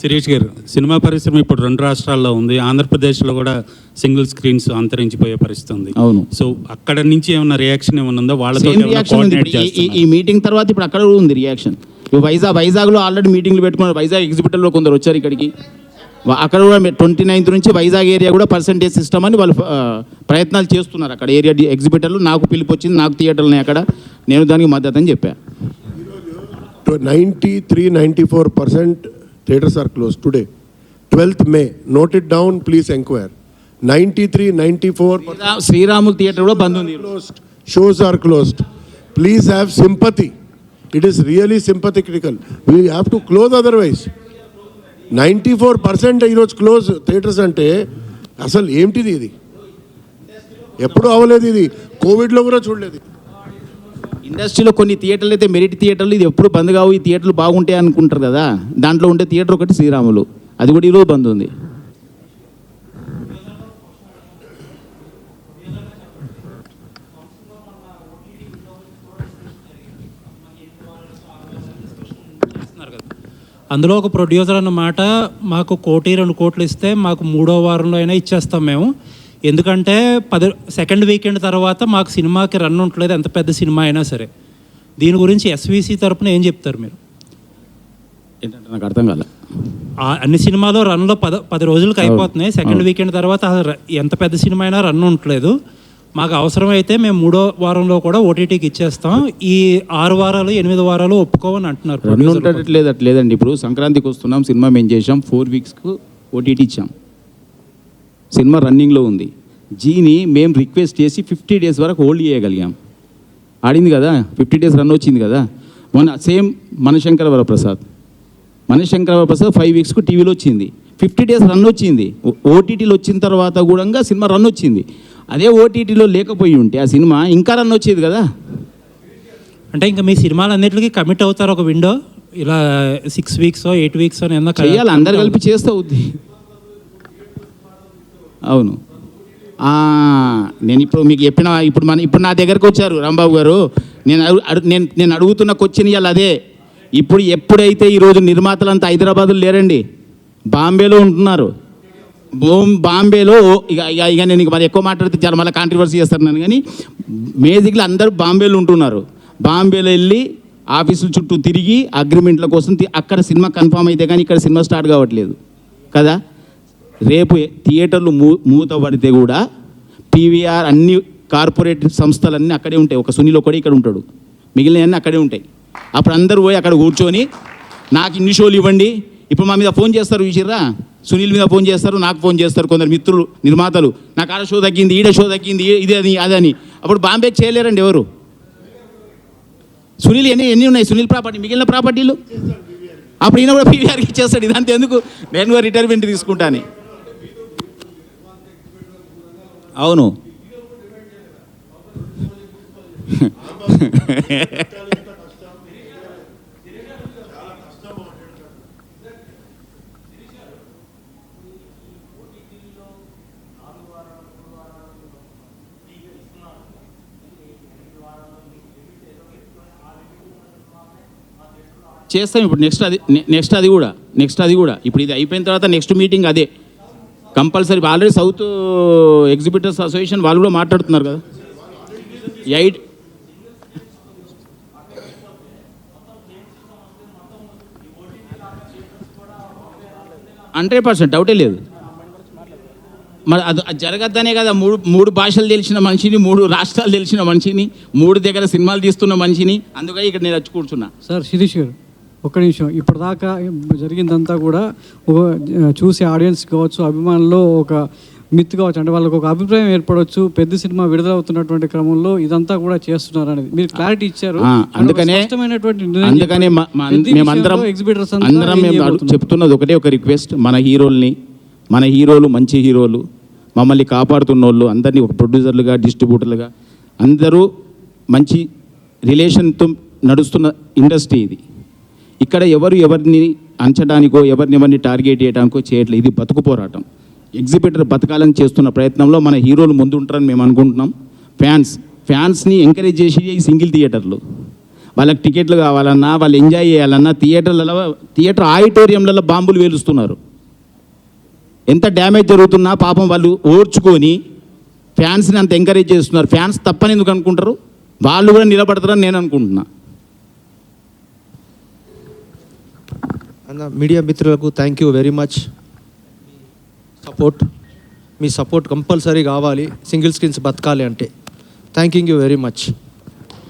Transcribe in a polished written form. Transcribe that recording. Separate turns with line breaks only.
శిరీష్ గారు, సినిమా పరిశ్రమ ఇప్పుడు 2 రాష్ట్రాల్లో ఉంది. ఆంధ్రప్రదేశ్లో కూడా సింగిల్ స్క్రీన్స్ అంతరించిపోయే పరిస్థితి ఉంది.
అవును.
సో అక్కడ నుంచి ఏమన్నా రియాక్షన్ ఏమన్నా ఉందా? వాళ్ళతో
రియాక్షన్ ఉంది. ఈ మీటింగ్ తర్వాత ఇప్పుడు అక్కడ కూడా ఉంది రియాక్షన్. వైజాగ్లో ఆల్రెడీ మీటింగ్లు పెట్టుకున్నారు. వైజాగ్ ఎగ్జిబిటర్లో కొందరు వచ్చారు ఇక్కడికి. అక్కడ కూడా 29th నుంచి వైజాగ్ ఏరియా కూడా పర్సంటేజ్ సిస్టమ్ అని వాళ్ళు ప్రయత్నాలు చేస్తున్నారు. అక్కడ ఏరియా ఎగ్జిబిటర్లు నాకు పిలుపు వచ్చింది, నాకు థియేటర్లు అక్కడ, నేను దానికి మద్దతు అని చెప్పా.
93-94% theatres are closed today. 12th May. Note it down, please inquire. 93-94%
Sriramulu theatre కూడా బంద్ ఉంది.
closed. Shows are closed. Please have sympathy. It is really sympathy critical. We have to close otherwise. 94% ఈరోజు క్లోజ్ థియేటర్స్ అంటే అసలు ఏంటిది? ఇది ఎప్పుడు అవ్వలేదు. ఇది కోవిడ్లో కూడా చూడలేదు.
ఇండస్ట్రీలో కొన్ని థియేటర్లు అయితే మెరిట్ థియేటర్లు, ఇది ఎప్పుడు బంద్ కావు, ఈ థియేటర్లు బాగుంటాయి అనుకుంటారు కదా. దాంట్లో ఉండే థియేటర్ ఒకటి శ్రీరాములు, అది కూడా ఈరోజు బంద్ ఉంది.
అందులో ఒక ప్రొడ్యూసర్ అన్నమాట, మాకు 1-2 కోట్లు ఇస్తే మాకు 3వ వారంలో అయినా ఇచ్చేస్తాం మేము. ఎందుకంటే సెకండ్ వీకెండ్ తర్వాత మాకు సినిమాకి రన్ ఉండలేదు, ఎంత పెద్ద సినిమా అయినా సరే. దీని గురించి ఎస్విసి తరపున ఏం చెప్తారు మీరు?
ఏంటంటే నాకు అర్థం కాలే.
అన్ని సినిమాలు రన్లో 10 రోజులకి అయిపోతున్నాయి. సెకండ్ వీకెండ్ తర్వాత ఎంత పెద్ద సినిమా అయినా రన్ ఉండట్లేదు. మాకు అవసరమైతే మేము 3వ వారంలో కూడా ఓటీటీకి ఇచ్చేస్తాం. ఈ 6 వారాలు 8 వారాలు ఒప్పుకోవని అంటున్నారు.
రన్ ఉండట్లేదు అట్లేదండి. ఇప్పుడు సంక్రాంతికి వస్తున్నాం, సినిమా మేము చేసాం, 4 వీక్స్కు ఓటీటీ ఇచ్చాం, సినిమా రన్నింగ్లో ఉంది. జీని మేము రిక్వెస్ట్ చేసి 50 days వరకు హోల్డ్ చేయగలిగాం. ఆడింది కదా, 50 days రన్ వచ్చింది కదా. మొన్న సేమ్ మనశంకర వరప్రసాద్ 5 వీక్స్కు టీవీలో వచ్చింది, 50 days రన్ వచ్చింది. ఓటీటీలో వచ్చిన తర్వాత కూడా సినిమా రన్ వచ్చింది. అదే ఓటీటీలో లేకపోయి ఉంటే ఆ సినిమా ఇంకా రన్ వచ్చేది కదా.
అంటే ఇంకా మీ సినిమాలు అన్నిటికీ కమిట్ అవుతారు ఒక విండో, ఇలా 6 weeks 8 weeks
చేయాలి, అందరు కలిపి చేస్తే అవుద్ది. అవును. నేను ఇప్పుడు మీకు చెప్పిన, ఇప్పుడు నా దగ్గరకు వచ్చారు రాంబాబు గారు, నేను అడుగుతున్న క్వశ్చన్ ఇవాళ అదే. ఎప్పుడైతే ఈరోజు నిర్మాతలంతా హైదరాబాద్లో లేరండి, బాంబేలో ఉంటున్నారు. బాంబేలో ఇక నేను మరి ఎక్కువ మాట్లాడితే చాలా మళ్ళీ కాంట్రవర్సీ చేస్తారు నన్ను, కానీ బేసిక్లీ అందరూ బాంబేలో ఉంటున్నారు. బాంబేలో వెళ్ళి ఆఫీసుల చుట్టూ తిరిగి అగ్రిమెంట్ల కోసం అక్కడ సినిమా కన్ఫామ్ అయితే కానీ ఇక్కడ సినిమా స్టార్ట్ కావట్లేదు కదా. రేపు థియేటర్లు మూత పడితే కూడా పీవీఆర్ అన్ని కార్పొరేట్ సంస్థలన్నీ అక్కడే ఉంటాయి. ఒక సునీల్ ఒకటి ఇక్కడ ఉంటాడు, మిగిలినవన్నీ అక్కడే ఉంటాయి. అప్పుడు అందరూ పోయి అక్కడ కూర్చొని నాకు ఇన్ని షోలు ఇవ్వండి. ఇప్పుడు మా మీద ఫోన్ చేస్తారు, చూసిర్రా, సునీల్ మీద ఫోన్ చేస్తారు, నాకు ఫోన్ చేస్తారు కొందరు మిత్రులు నిర్మాతలు, నాకు ఆడ షో తగ్గింది, ఈడ షో తగ్గింది, ఇది అని అదని. అప్పుడు బాంబేకి చేయలేరండి ఎవరు. సునీల్ ఎన్ని ఉన్నాయి సునీల్ ప్రాపర్టీ, మిగిలిన ప్రాపర్టీలు అప్పుడు ఈయన కూడా పీవీఆర్కి ఇచ్చేస్తాడు. ఇదంతా ఎందుకు, నేను రిటైర్మెంట్ తీసుకుంటాను. అవును. చేస్తాం ఇప్పుడు. నెక్స్ట్ అది కూడా ఇప్పుడు ఇది అయిపోయిన తర్వాత నెక్స్ట్ మీటింగ్ అదే compulsory. Already south exhibitors association వాళ్ళు కూడా మాట్లాడుతున్నారు కదా. 100% డౌటే లేదు. మరి అది జరగద్దనే కదా. మూడు భాషలు తెలిసిన మనిషిని, 3 రాష్ట్రాలు తెలిసిన మనిషిని, 3 దగ్గర సినిమాలు తీస్తున్న మనిషిని, అందుకని ఇక్కడ నేను వచ్చి కూర్చున్నా.
సార్ శిరీష్ గారు ఒక్క నిమిషం. ఇప్పటిదాకా జరిగిందంతా కూడా చూసే ఆడియన్స్ కావచ్చు, అభిమానులు ఒక మిత్ కావచ్చు, అంటే వాళ్ళకి ఒక అభిప్రాయం ఏర్పడవచ్చు, పెద్ద సినిమా విడుదలవుతున్నటువంటి క్రమంలో ఇదంతా కూడా చేస్తున్నారు అనేది మీరు క్లారిటీ ఇచ్చారు.
అందుకనే మేమందరం చెప్తున్నది ఒకటే ఒక రిక్వెస్ట్, మన హీరోలు మంచి హీరోలు, మమ్మల్ని కాపాడుతున్న వాళ్ళు అందరినీ ఒక ప్రొడ్యూసర్లుగా, డిస్ట్రిబ్యూటర్లుగా అందరూ మంచి రిలేషన్తో నడుస్తున్న ఇండస్ట్రీ ఇది. ఇక్కడ ఎవరిని అంచడానికో ఎవరిని టార్గెట్ చేయడానికో చేయట్లేదు. ఇది బతుకు పోరాటం. ఎగ్జిబిటర్ బతకాలని చేస్తున్న ప్రయత్నంలో మన హీరోలు ముందు ఉంటారని మేము అనుకుంటున్నాం. ఫ్యాన్స్ని ఎంకరేజ్ చేసి ఈ సింగిల్ థియేటర్లు వాళ్ళకి టికెట్లు కావాలన్నా, వాళ్ళు ఎంజాయ్ చేయాలన్నా థియేటర్ ఆడిటోరియంలలో బాంబులు వేలుస్తున్నారు. ఎంత డ్యామేజ్ జరుగుతున్నా పాపం వాళ్ళు ఓర్చుకొని ఫ్యాన్స్ని అంత ఎంకరేజ్ చేస్తున్నారు. ఫ్యాన్స్ తప్పని ఎందుకు అనుకుంటారు? వాళ్ళు కూడా నిలబడతారని నేను అనుకుంటున్నా.
అన్న మీడియా మిత్రులకు thank you very much. Me support compulsory కావాలి సింగిల్ స్క్రీన్స్ బతకాలి అంటే. Thank you very much.